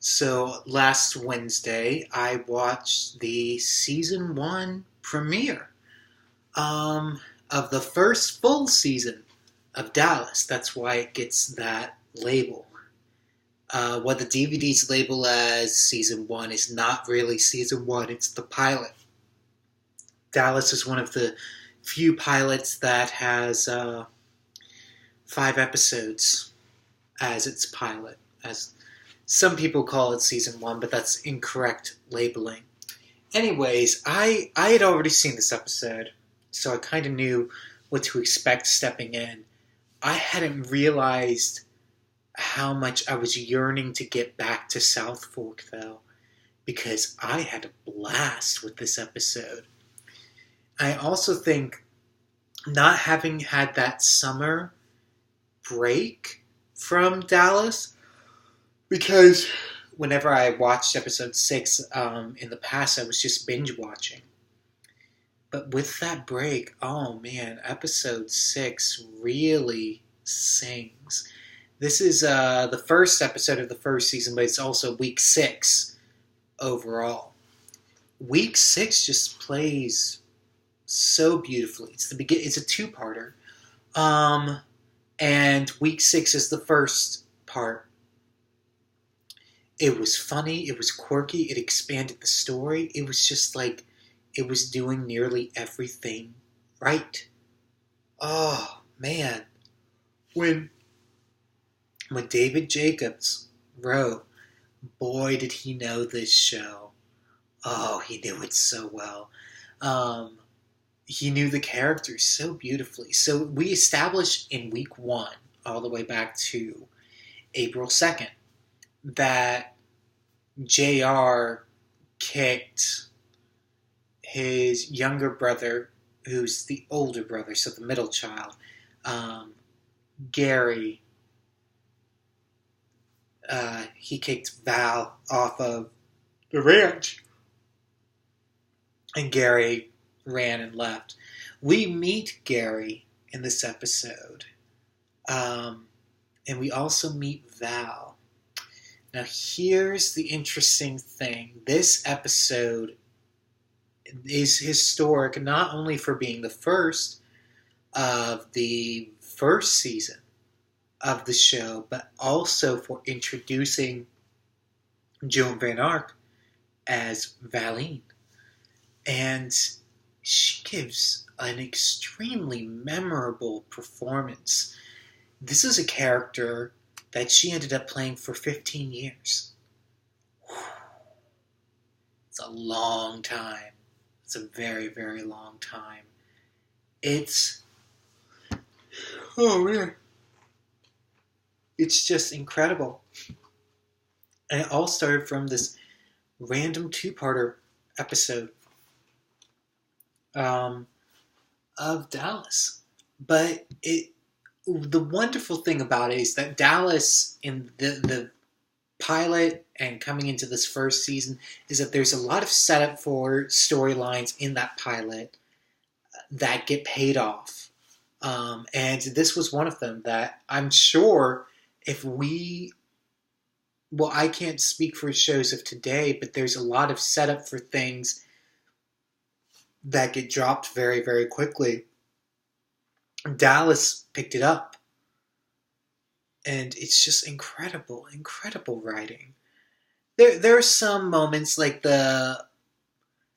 So last Wednesday, I watched the season one premiere um, of the first full season of Dallas. That's why it gets that label. What the DVDs label as season one is not really season one, it's the pilot. Dallas is one of the few pilots that has 5 episodes as its pilot. As some people call it season one, but that's incorrect labeling. Anyways, I had already seen this episode, so I kind of knew what to expect stepping in. I hadn't realized how much I was yearning to get back to Southfork, though, because I had a blast with this episode. I also think not having had that summer break from Dallas, because whenever I watched episode 6 in the past, I was just binge watching. But with that break, oh man, episode 6 really sings. This is the first episode of the first season, but it's also week 6 overall. Week 6 just plays so beautifully. It's a two-parter. And week 6 is the first part. It was funny, it was quirky, it expanded the story. It was just like it was doing nearly everything right. Oh, man. When David Jacobs wrote, boy, did he know this show. Oh, he knew it so well. He knew the characters so beautifully. So we established in week 1, all the way back to April 2nd, that JR kicked his younger brother, who's the older brother, so the middle child, Gary. He kicked Val off of the ranch, and Gary ran and left. We meet Gary in this episode, and we also meet Val. Now, here's the interesting thing. This episode is historic not only for being the first of the first season of the show, but also for introducing Joan Van Ark as Valine. And she gives an extremely memorable performance. This is a character that she ended up playing for 15 years. It's a long time. It's a very, very long time. Oh man. It's just incredible. And it all started from this random two-parter episode of Dallas. But the wonderful thing about it is that Dallas, in the pilot and coming into this first season, is that there's a lot of setup for storylines in that pilot that get paid off. And this was one of them that I'm sure I can't speak for shows of today, but there's a lot of setup for things that get dropped very, very quickly. Dallas picked it up. And it's just incredible, incredible writing. There are some moments like the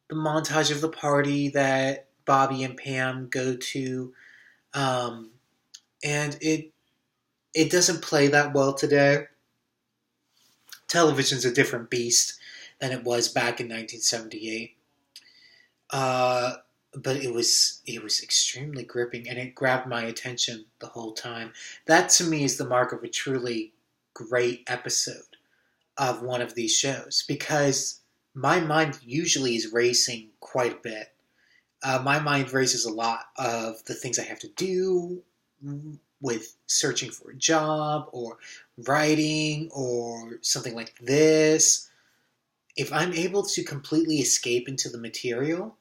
montage of the party that Bobby and Pam go to, and it doesn't play that well today. Television's a different beast than it was back in 1978. But it was extremely gripping, and it grabbed my attention the whole time. That, to me, is the mark of a truly great episode of one of these shows, because my mind usually is racing quite a bit. My mind races a lot of the things I have to do with searching for a job or writing or something like this. If I'm able to completely escape into the material,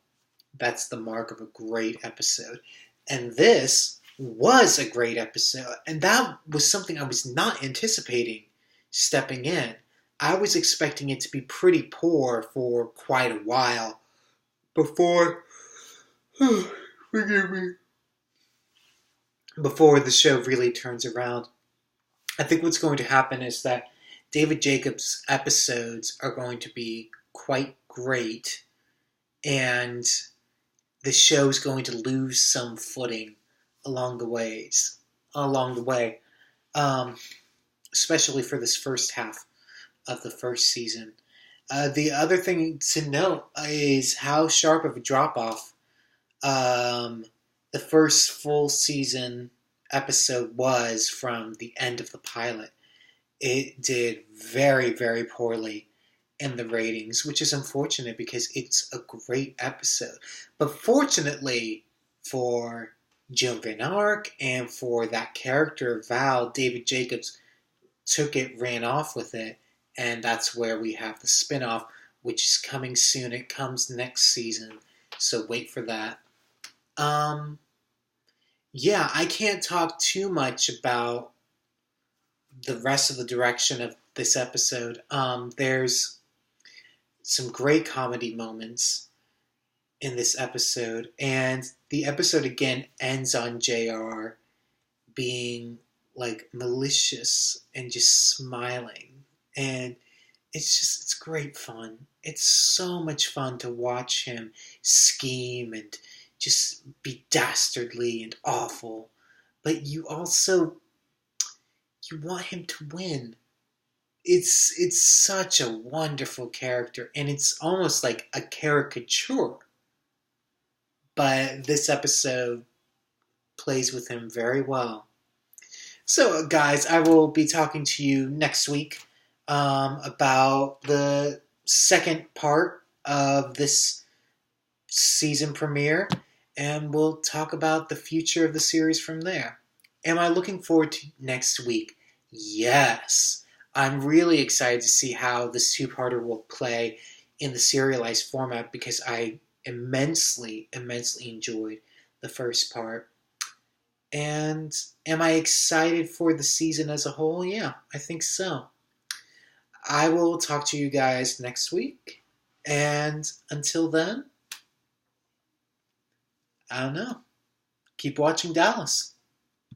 that's the mark of a great episode. And this was a great episode. And that was something I was not anticipating stepping in. I was expecting it to be pretty poor for quite a while before, forgive me, before the show really turns around. I think what's going to happen is that David Jacobs' episodes are going to be quite great, and the show's going to lose some footing along the ways, along the way, um, especially for this first half of the first season. The other thing to note is how sharp of a drop off the first full season episode was from the end of the pilot. It did very, very poorly in the ratings, which is unfortunate because it's a great episode. But fortunately for Joan Van Ark and for that character, Val, David Jacobs took it, ran off with it, and that's where we have the spin-off, which is coming soon. It comes next season, so wait for that. Yeah, I can't talk too much about the rest of the direction of this episode. There's some great comedy moments in this episode, and the episode again ends on JR being like malicious and just smiling, and it's great fun. It's so much fun to watch him scheme and just be dastardly and awful, but you want him to win. It's such a wonderful character, and it's almost like a caricature. But this episode plays with him very well. So, guys, I will be talking to you next week about the second part of this season premiere, and we'll talk about the future of the series from there. Am I looking forward to next week? Yes. I'm really excited to see how this two-parter will play in the serialized format because I immensely, immensely enjoyed the first part. And am I excited for the season as a whole? Yeah, I think so. I will talk to you guys next week. And until then, I don't know. Keep watching Dallas.